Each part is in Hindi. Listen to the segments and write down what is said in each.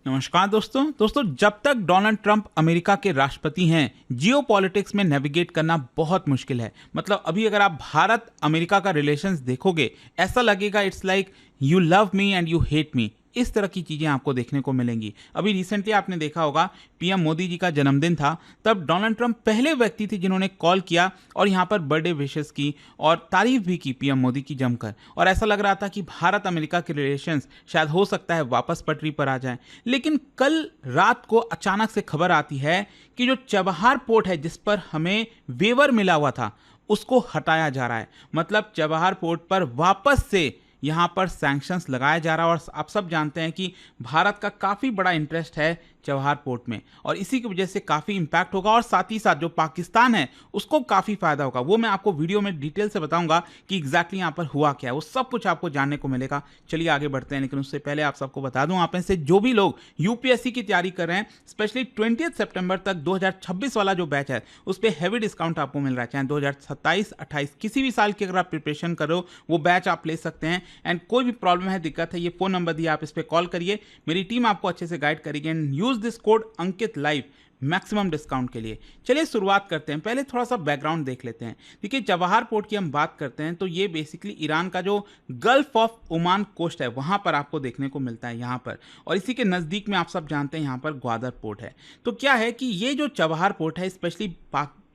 नमस्कार दोस्तों जब तक डोनाल्ड ट्रंप अमेरिका के राष्ट्रपति हैं, जियोपॉलिटिक्स में नेविगेट करना बहुत मुश्किल है। मतलब अभी अगर आप भारत अमेरिका का रिलेशंस देखोगे, ऐसा लगेगा it's like you love me and you hate me. इस तरह की चीजें आपको देखने को मिलेंगी। अभी रिसेंटली आपने देखा होगा पीएम मोदी जी का जन्मदिन था, तब डोनाल्ड ट्रंप पहले व्यक्ति थे जिन्होंने कॉल किया और यहाँ पर बर्थडे विशेस की और तारीफ भी की पीएम मोदी की जमकर। और ऐसा लग रहा था कि भारत अमेरिका के रिलेशंस शायद हो सकता है वापस पटरी पर आ जाए। लेकिन कल रात को अचानक से खबर आती है कि जो चबहार पोर्ट है जिस पर हमें वेवर मिला हुआ था, उसको हटाया जा रहा है। मतलब चबहार पोर्ट पर वापस से यहाँ पर सैंक्शंस लगाया जा रहा है। और आप सब जानते हैं कि भारत का काफ़ी बड़ा इंटरेस्ट है चबहार पोर्ट में, और इसी की वजह से काफ़ी इंपैक्ट होगा और साथ ही साथ जो पाकिस्तान है उसको काफ़ी फायदा होगा। वो मैं आपको वीडियो में डिटेल से बताऊंगा कि एग्जैक्टली यहाँ पर हुआ क्या है, वो सब कुछ आपको जानने को मिलेगा। चलिए आगे बढ़ते हैं, लेकिन उससे पहले आप सबको बता दूं, आप में से जो भी लोग यूपीएससी की तैयारी कर रहे हैं, स्पेशली 20 सितंबर तक 2026 वाला जो बैच है उस पर हैवी डिस्काउंट आपको मिल रहा है। चाहे 2027-28 किसी भी साल की अगर आप प्रिपरेशन कर रहे हो, वो बैच आप ले सकते हैं। एंड कोई भी प्रॉब्लम है, दिक्कत है, ये फोन नंबर दिया, आप इस पर कॉल करिए, मेरी टीम आपको अच्छे से गाइड करेगी। And use this code Ankit live maximum discount के लिए। चलिए शुरुआत करते हैं। पहले थोड़ा सा बैकग्राउंड देख लेते हैं। देखिए, चबहार पोर्ट की हम बात करते हैं तो ये बेसिकली ईरान का जो गल्फ ऑफ ओमान कोस्ट है वहां पर आपको देखने को मिलता है यहाँ पर, और इसी के नज़दीक में आप सब जानते हैं यहाँ पर ग्वादर पोर्ट है। तो क्या है कि ये जो चबहार पोर्ट है स्पेशली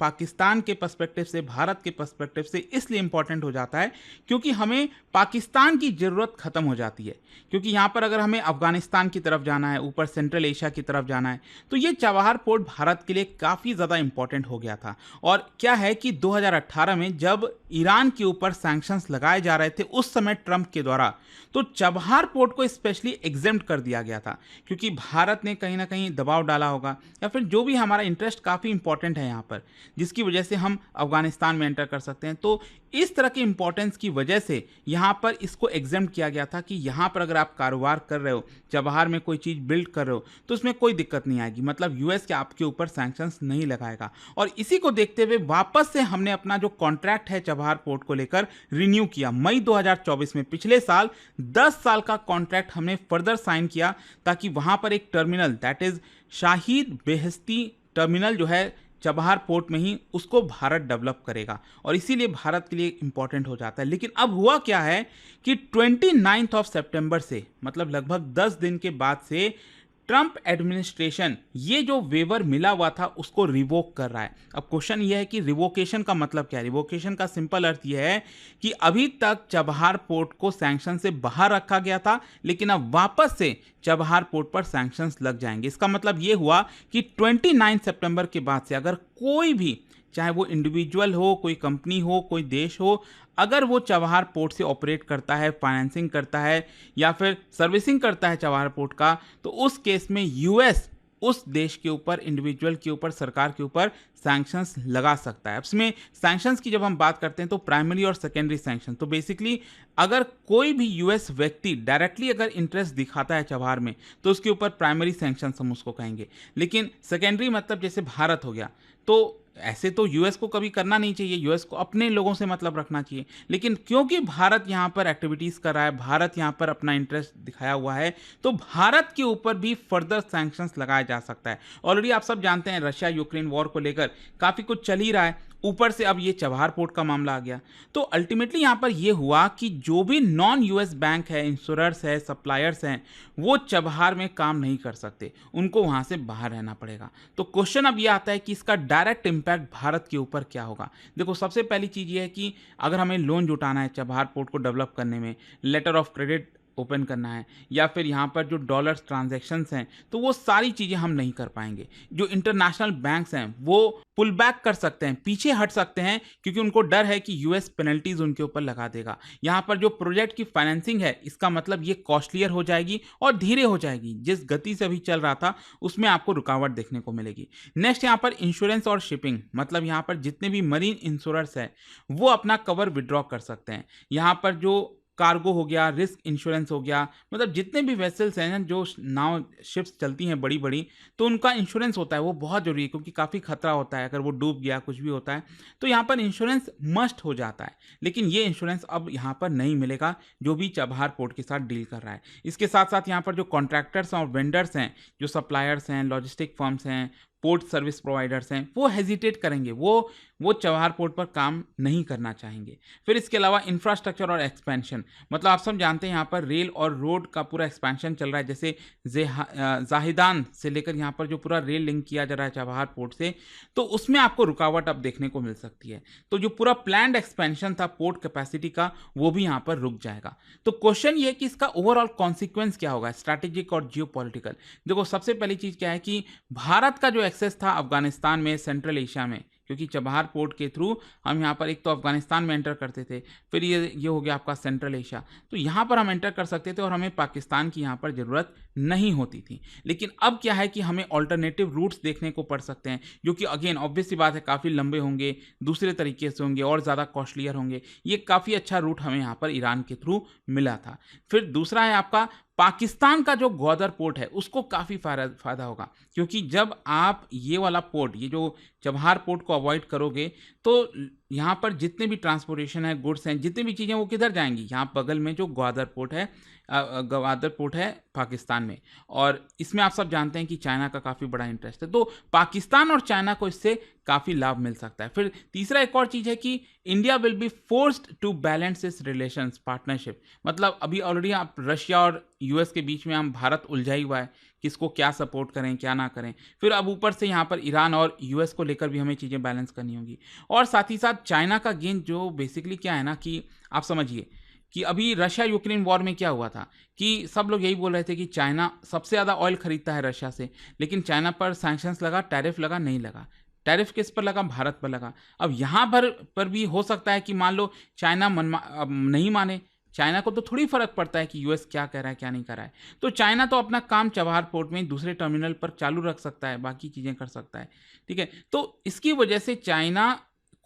पाकिस्तान के पर्सपेक्टिव से, भारत के पर्सपेक्टिव से इसलिए इंपॉर्टेंट हो जाता है क्योंकि हमें पाकिस्तान की ज़रूरत ख़त्म हो जाती है। क्योंकि यहाँ पर अगर हमें अफगानिस्तान की तरफ जाना है, ऊपर सेंट्रल एशिया की तरफ जाना है, तो ये चबहार पोर्ट भारत के लिए काफ़ी ज़्यादा इंपॉर्टेंट हो गया था। और क्या है कि 2018 में जब ईरान के ऊपर सैंक्शंस लगाए जा रहे थे उस समय ट्रंप के द्वारा, तो चबहार पोर्ट को स्पेशली एग्जेम्प्ट कर दिया गया था क्योंकि भारत ने कहीं ना कहीं दबाव डाला होगा, या फिर जो भी हमारा इंटरेस्ट काफ़ी इंपॉर्टेंट है यहाँ पर, जिसकी वजह से हम अफगानिस्तान में एंटर कर सकते हैं। तो इस तरह की इंपॉर्टेंस की वजह से यहाँ पर इसको एग्जेम्प्ट किया गया था कि यहाँ पर अगर आप कारोबार कर रहे हो, चबहार में कोई चीज़ बिल्ड कर रहे हो, तो उसमें कोई दिक्कत नहीं आएगी। मतलब यूएस के आपके ऊपर सैंक्शंस नहीं लगाएगा। और इसी को देखते हुए वापस से हमने अपना जो कॉन्ट्रैक्ट है चबहार पोर्ट को लेकर रिन्यू किया मई 2024 में। पिछले साल 10 साल का कॉन्ट्रैक्ट हमने फर्दर साइन किया ताकि वहाँ पर एक terminal, that is Shahid Beheshti terminal जो है चबहार पोर्ट में ही, उसको भारत डेवलप करेगा और इसीलिए भारत के लिए इंपॉर्टेंट हो जाता है। लेकिन अब हुआ क्या है कि 29 सितंबर से, मतलब लगभग 10 दिन के बाद से, ट्रंप एडमिनिस्ट्रेशन ये जो वेवर मिला हुआ था उसको रिवोक कर रहा है। अब क्वेश्चन ये है कि रिवोकेशन का मतलब क्या है। रिवोकेशन का सिंपल अर्थ ये है कि अभी तक चबहार पोर्ट को सैंक्शन से बाहर रखा गया था, लेकिन अब वापस से चबहार पोर्ट पर सैंक्शंस लग जाएंगे। इसका मतलब ये हुआ कि 29 सितंबर के बाद से अगर कोई भी, चाहे वो इंडिविजुअल हो, कोई कंपनी हो, कोई देश हो, अगर वो चबहार पोर्ट से ऑपरेट करता है, फाइनेंसिंग करता है या फिर सर्विसिंग करता है चबहार पोर्ट का, तो उस केस में यूएस उस देश के ऊपर, इंडिविजुअल के ऊपर, सरकार के ऊपर सैंक्शंस लगा सकता है। इसमें सैंक्शंस की जब हम बात करते हैं तो प्राइमरी और सेकेंडरी सैंक्शन, तो बेसिकली अगर कोई भी यूएस व्यक्ति डायरेक्टली अगर इंटरेस्ट दिखाता है चबहार में तो उसके ऊपर प्राइमरी सैंक्शंस हम उसको कहेंगे। लेकिन सेकेंडरी मतलब जैसे भारत हो गया, तो ऐसे तो यूएस को कभी करना नहीं चाहिए, यूएस को अपने लोगों से मतलब रखना चाहिए। लेकिन क्योंकि भारत यहाँ पर एक्टिविटीज़ कर रहा है, भारत यहाँ पर अपना इंटरेस्ट दिखाया हुआ है, तो भारत के ऊपर भी फर्दर सैंक्शंस लगाया जा सकता है। ऑलरेडी आप सब जानते हैं रशिया यूक्रेन वॉर को लेकर काफ़ी कुछ चल ही रहा है, ऊपर से अब ये चबहार पोर्ट का मामला आ गया। तो अल्टीमेटली यहाँ पर ये हुआ कि जो भी नॉन यूएस बैंक है, इंश्योरर्स है, सप्लायर्स हैं, वो चबहार में काम नहीं कर सकते, उनको वहाँ से बाहर रहना पड़ेगा। तो क्वेश्चन अब ये आता है कि इसका डायरेक्ट इम्पैक्ट भारत के ऊपर क्या होगा। देखो, सबसे पहली चीज़ ये है कि अगर हमें लोन जुटाना है चबहार पोर्ट को डेवलप करने में, लेटर ऑफ क्रेडिट ओपन करना है, या फिर यहाँ पर जो डॉलर्स ट्रांजैक्शंस हैं, तो वो सारी चीज़ें हम नहीं कर पाएंगे। जो इंटरनेशनल बैंक्स हैं वो पुल बैक कर सकते हैं, पीछे हट सकते हैं, क्योंकि उनको डर है कि यूएस पेनल्टीज उनके ऊपर लगा देगा। यहाँ पर जो प्रोजेक्ट की फाइनेंसिंग है, इसका मतलब ये कॉस्टलियर हो जाएगी और धीरे हो जाएगी। जिस गति से अभी चल रहा था उसमें आपको रुकावट देखने को मिलेगी। नेक्स्ट यहाँ पर इंश्योरेंस और शिपिंग, मतलब यहाँ पर जितने भी मरीन इंश्योरर्स है वो अपना कवर विड्रॉ कर सकते हैं। यहाँ पर जो कार्गो हो गया, रिस्क इंश्योरेंस हो गया, मतलब जितने भी वेसल्स हैं जो नाव शिप्स चलती हैं बड़ी बड़ी, तो उनका इंश्योरेंस होता है, वो बहुत जरूरी है क्योंकि काफ़ी खतरा होता है, अगर वो डूब गया कुछ भी होता है तो यहाँ पर इंश्योरेंस मस्ट हो जाता है। लेकिन ये इंश्योरेंस अब यहाँ पर नहीं मिलेगा जो भी चबहार पोर्ट के साथ डील कर रहा है। इसके साथ साथ यहाँ पर जो कॉन्ट्रैक्टर्स और वेंडर्स हैं, जो सप्लायर्स हैं, लॉजिस्टिक फर्म्स हैं, पोर्ट सर्विस प्रोवाइडर्स हैं, वो हेजिटेट करेंगे, वो चबहार पोर्ट पर काम नहीं करना चाहेंगे। फिर इसके अलावा इंफ्रास्ट्रक्चर और एक्सपेंशन, मतलब आप सब जानते हैं यहाँ पर रेल और रोड का पूरा एक्सपेंशन चल रहा है, जैसे जाहिदान से लेकर यहाँ पर जो पूरा रेल लिंक किया जा रहा है चबहार पोर्ट से, तो उसमें आपको रुकावट अब देखने को मिल सकती है। तो जो पूरा प्लान्ड एक्सपेंशन था पोर्ट कैपेसिटी का, वो भी यहाँ पर रुक जाएगा। तो क्वेश्चन ये है कि इसका ओवरऑल कॉन्सिक्वेंस क्या होगा, स्ट्रैटेजिक और जियोपॉलिटिकल। देखो सबसे पहली चीज क्या है कि भारत का जो एक्सेस था अफगानिस्तान में, सेंट्रल एशिया में, क्योंकि चबहार पोर्ट के थ्रू हम यहाँ पर एक तो अफगानिस्तान में एंटर करते थे, फिर ये हो गया आपका सेंट्रल एशिया, तो यहाँ पर हम एंटर कर सकते थे और हमें पाकिस्तान की यहाँ पर ज़रूरत नहीं होती थी। लेकिन अब क्या है कि हमें ऑल्टरनेटिव रूट्स देखने को पड़ सकते हैं, जो कि अगेन ऑब्वियस सी बात है काफ़ी लंबे होंगे, दूसरे तरीके से होंगे और ज़्यादा कॉस्टलियर होंगे। ये काफ़ी अच्छा रूट हमें यहाँ पर ईरान के थ्रू मिला था। फिर दूसरा है आपका पाकिस्तान का जो ग्वादर पोर्ट है, उसको काफ़ी फ़ायदा होगा, क्योंकि जब आप ये वाला पोर्ट, ये जो चबहार पोर्ट को अवॉइड करोगे, तो यहाँ पर जितने भी ट्रांसपोर्टेशन है, गुड्स हैं, जितनी भी चीज़ें, वो किधर जाएंगी, यहाँ बगल में जो ग्वादर पोर्ट है पाकिस्तान में, और इसमें आप सब जानते हैं कि चाइना का काफ़ी बड़ा इंटरेस्ट है, तो पाकिस्तान और चाइना को इससे काफ़ी लाभ मिल सकता है। फिर तीसरा एक और चीज़ है कि India will be forced to balance its relations partnership, मतलब अभी ऑलरेडी आप रशिया और यूएस के बीच में हम भारत उलझा ही हुआ है, किसको क्या सपोर्ट करें क्या ना करें, फिर अब ऊपर से यहाँ पर ईरान और यूएस को लेकर भी हमें चीज़ें बैलेंस करनी होगी, और साथ ही साथ चाइना का गेन, जो बेसिकली क्या है ना कि आप समझिए कि अभी रशिया यूक्रेन वॉर में क्या हुआ था कि सब लोग यही बोल रहे थे कि चाइना सबसे ज़्यादा ऑयल खरीदता है रशिया से, लेकिन चाइना पर सैंक्शंस लगा, टैरिफ लगा, नहीं लगा। टैरिफ किस पर लगा? भारत पर लगा। अब यहाँ पर भी हो सकता है कि मान लो चाइना नहीं माने, चाइना को तो थोड़ी फर्क पड़ता है कि यूएस क्या कह रहा है क्या नहीं कर रहा है, तो चाइना तो अपना काम चबहार पोर्ट में दूसरे टर्मिनल पर चालू रख सकता है, बाकी चीज़ें कर सकता है, ठीक है। तो इसकी वजह से चाइना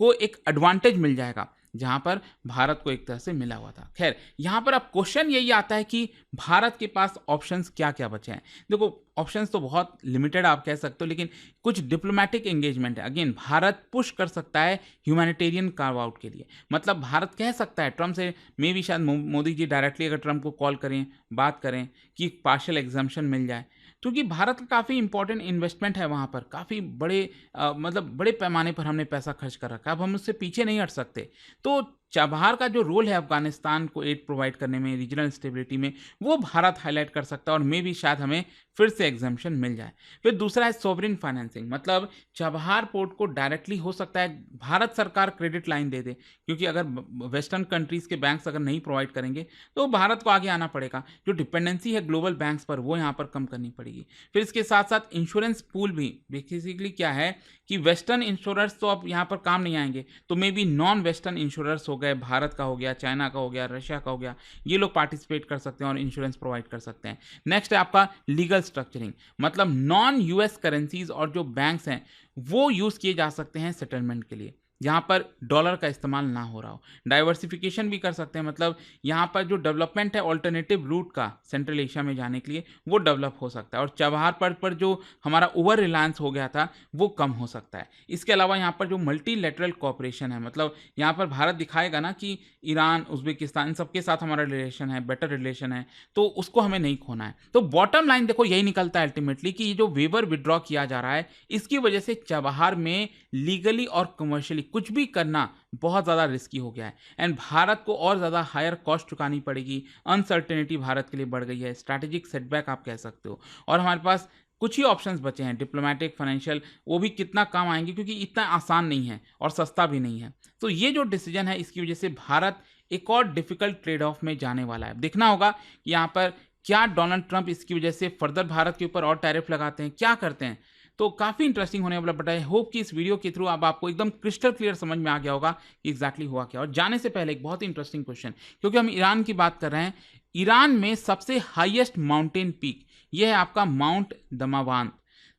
को एक एडवांटेज मिल जाएगा, जहां पर भारत को एक तरह से मिला हुआ था। खैर, यहां पर अब क्वेश्चन यही आता है कि भारत के पास ऑप्शंस क्या क्या बचे हैं। देखो ऑप्शंस तो बहुत लिमिटेड आप कह सकते हो, लेकिन कुछ डिप्लोमेटिक एंगेजमेंट है। अगेन भारत पुश कर सकता है ह्यूमैनिटेरियन कार्व आउट के लिए, मतलब भारत कह सकता है ट्रम्प से, मे भी शायद मोदी जी डायरेक्टली अगर ट्रम्प को कॉल करें, बात करें कि पार्शियल एग्जम्पशन मिल जाए, क्योंकि भारत का काफ़ी इंपॉर्टेंट इन्वेस्टमेंट है वहाँ पर, काफ़ी मतलब बड़े पैमाने पर हमने पैसा खर्च कर रखा है, अब हम उससे पीछे नहीं हट सकते। तो चबहार का जो रोल है अफगानिस्तान को एड प्रोवाइड करने में, रीजनल स्टेबिलिटी में, वो भारत हाईलाइट कर सकता है और मे भी शायद हमें फिर से एग्जाम्पशन मिल जाए। फिर दूसरा है सोवरिन फाइनेंसिंग, मतलब चबहार पोर्ट को डायरेक्टली हो सकता है भारत सरकार क्रेडिट लाइन दे दे, क्योंकि अगर वेस्टर्न कंट्रीज़ के बैंक्स अगर नहीं प्रोवाइड करेंगे तो भारत को आगे आना पड़ेगा, जो डिपेंडेंसी है ग्लोबल बैंक्स पर वो यहाँ पर कम करनी पड़ेगी। फिर इसके साथ साथ इंश्योरेंस पूल भी, बेसिकली क्या है कि वेस्टर्न इंश्योरर्स तो अब यहाँ पर काम नहीं आएंगे, तो may be non western insurers हो गए, भारत का हो गया, चाइना का हो गया, रशिया का हो गया, ये लोग पार्टिसिपेट कर सकते हैं और इंश्योरेंस प्रोवाइड कर सकते हैं। नेक्स्ट है आपका लीगल स्ट्रक्चरिंग, मतलब नॉन यूएस करेंसीज और जो बैंक्स हैं वो यूज़ किए जा सकते हैं सेटलमेंट के लिए, जहाँ पर डॉलर का इस्तेमाल ना हो रहा हो। डाइवर्सिफिकेशन भी कर सकते हैं, मतलब यहाँ पर जो डेवलपमेंट है ऑल्टरनेटिव रूट का सेंट्रल एशिया में जाने के लिए, वो डेवलप हो सकता है, और चबहार पर जो हमारा ओवर रिलायंस हो गया था वो कम हो सकता है। इसके अलावा यहाँ पर जो मल्टीलेटरल कॉपरेशन है, मतलब यहाँ पर भारत दिखाएगा ना कि ईरान, उज्बेकिस्तान, सबके साथ हमारा रिलेशन है, बेटर रिलेशन है, तो उसको हमें नहीं खोना है। तो बॉटम लाइन देखो यही निकलता है अल्टीमेटली कि ये जो वेवर विड्रॉ किया जा रहा है, इसकी वजह से चबहार में लीगली और कमर्शियली कुछ भी करना बहुत ज़्यादा रिस्की हो गया है, एंड भारत को और ज़्यादा हायर कॉस्ट चुकानी पड़ेगी। अनसर्टेनिटी भारत के लिए बढ़ गई है, स्ट्रैटेजिक सेटबैक आप कह सकते हो, और हमारे पास कुछ ही ऑप्शंस बचे हैं, डिप्लोमेटिक, फाइनेंशियल, वो भी कितना काम आएंगे क्योंकि इतना आसान नहीं है और सस्ता भी नहीं है। तो ये जो डिसीजन है, इसकी वजह से भारत एक और डिफिकल्ट ट्रेड ऑफ में जाने वाला है। देखना होगा कि यहाँ पर क्या डोनाल्ड ट्रंप इसकी वजह से फर्दर भारत के ऊपर और टैरिफ लगाते हैं, क्या करते हैं, तो काफ़ी इंटरेस्टिंग होने वाला। बट आई होप कि इस वीडियो के थ्रू अब आपको एकदम क्रिस्टल क्लियर समझ में आ गया होगा कि एग्जैक्टली हुआ क्या। और जाने से पहले एक बहुत ही इंटरेस्टिंग क्वेश्चन, क्योंकि हम ईरान की बात कर रहे हैं, ईरान में सबसे हाईएस्ट माउंटेन पीक ये है आपका माउंट दमावान।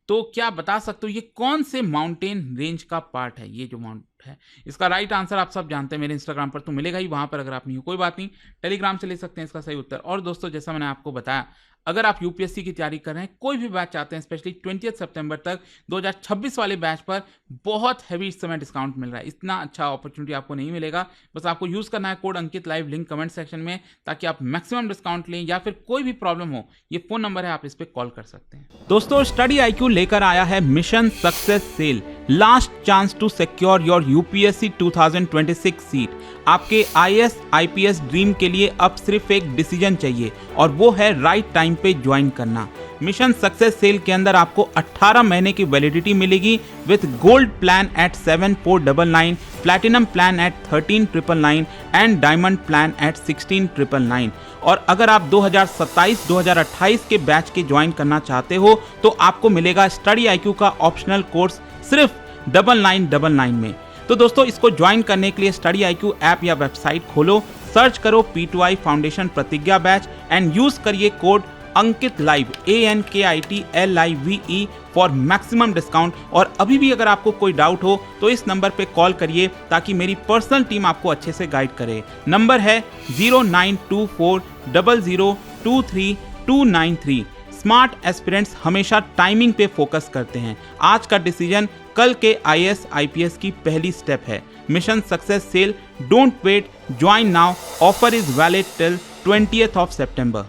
तो क्या बता सकते हो ये कौन से माउंटेन रेंज का पार्ट है? ये जो माउंट है, इसका राइट आंसर आप सब जानते हैं, मेरे इंस्टाग्राम पर तो मिलेगा ही, वहां पर अगर आप नहीं हो कोई बात नहीं, टेलीग्राम से ले सकते हैं इसका सही उत्तर। और दोस्तों जैसा मैंने आपको बताया, अगर आप यूपीएससी की तैयारी कर रहे हैं, कोई भी बैच चाहते हैं, स्पेशली 20 सितंबर तक 2026 वाले बैच पर बहुत हैवी इस समय डिस्काउंट मिल रहा है। इतना अच्छा अपॉर्चुनिटी आपको नहीं मिलेगा। बस आपको यूज करना है कोड अंकित लाइव, लिंक कमेंट सेक्शन में, ताकि आप मैक्सिमम डिस्काउंट लें, या फिर कोई भी प्रॉब्लम हो, ये फोन नंबर है, आप इस पर कॉल कर सकते हैं। दोस्तों स्टडी IQ लेकर आया है mission success sale, last chance to secure your UPSC 2026 seat. आपके IAS IPS ड्रीम के लिए अब सिर्फ एक डिसीजन चाहिए, और वो है राइट टाइम पे ज्वाइन करना। मिशन सक्सेस सेल के अंदर आपको 18 महीने की वैलिडिटी मिलेगी with gold plan at 7499, platinum plan at 13999 and diamond plan at 16999। और अगर आप 2027-2028 के बैच के ज्वाइन करना चाहते हो तो आपको मिलेगा स्टडी IQ का ऑप्शनल कोर्स सिर्फ 9999 में। तो दोस्तों इसको ज्वाइन करने के लिए स्टडी IQ ऐप या वेबसाइट खोलो, सर्च करो P2I फाउंडेशन प्रतिज्ञा बैच एंड यूज करिए code Ankit live ANKITLIVE for maximum discount. और अभी भी अगर आपको कोई डाउट हो तो इस नंबर पे कॉल करिए, ताकि मेरी पर्सनल टीम आपको अच्छे से गाइड करे। नंबर है 092400239293। स्मार्ट एस्पिरेंट्स हमेशा टाइमिंग पे फोकस करते हैं। आज का डिसीजन कल के IAS IPS की पहली स्टेप है। Mission success sale, don't wait, join now, offer is valid till 20th September।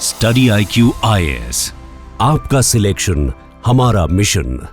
Study IQ IAS, आपका सिलेक्शन हमारा मिशन।